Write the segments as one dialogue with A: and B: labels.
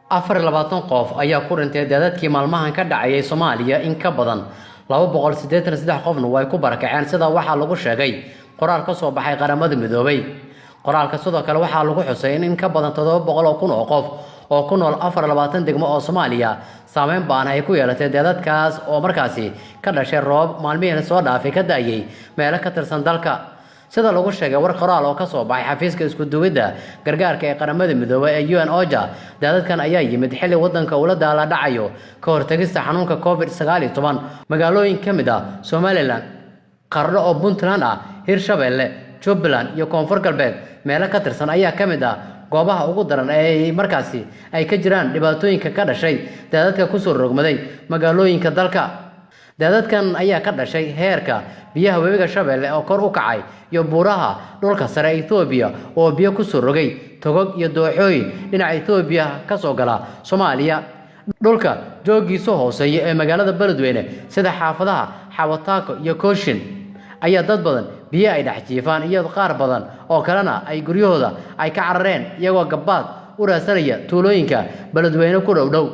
A: 24 qof ayaa ku dhintay daadadkii maalmahan ka dhacay Soomaaliya in ka badan 283 qofna way ku barakaceen sida waxa lagu sheegay qoraal ka soo baxay qaramada midoobay. qoraalka sidoo kale waxa lagu xusay in ka badan 700 kun oo qof oo ku nool 24 degmo oo Soomaaliya saameyn baan ay ku yeelatay daadadkaas oo markaasi ka dhashay roob maalmihiina soo dhaafay ka daayay meelo ka tirsan dalka. sida lagu sheegay war qoraal oo ka soo baxay xafiiska isku duwidda gargaarka ee qaramada midoobay ee UN OCHA daadadkan ayaa yimid xilli wadanka uu la daala dhacayo ka hortagista xanuunka COVID-19 magaalooyin kamid ah Somaliland qarno oo Puntland ah Hirshabelle Jubaland iyo Koonfur Galbeed meelo ka tirsan ayaa kamid ah goobaha ugu daran ee markaasi ay ka jiraan dhibaatooyinka ka dhashay daadadka ku soo rogmaday magaalooyinka dalka. daadadkan ayaa ka dhashay heerka biyaha webiga Shabeelle oo kor u kacay iyo buuraha dhulka sare ee Itoobiya oo biyo ku soo rogay togog iyo dooxooyin dhinaca Itoobiya ka soo gala Soomaaliya. dhulka joogiisa hooseeya ee magaalada Beledweyne sida xaafadaha Xawataako iyo Kooshin ayaa dad badan biyo ay dhex jiifaan iyo qaar badan oo kalena ay guryahooda ay ka carareen iyagoo gabaad u raasanaya tuulooyinka Beledweyne ku dhow.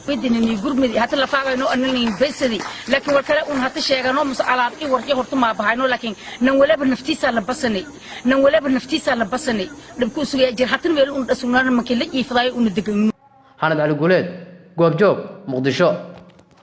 B: بدني قرمي حتى لا فاعلوا أنني بسدي لكن وكلا أن حتى شيء أنا مسألة إيه ورجع هرت ما بهاينو لكن نولا بالنفتيس على بسني نولا بالنفتيس على بسني لبكون سوي أجر حتى نقول أن أسمعنا ما كل يفضاي وندقن.
A: هذا على قولت جواب جوب مقدشة.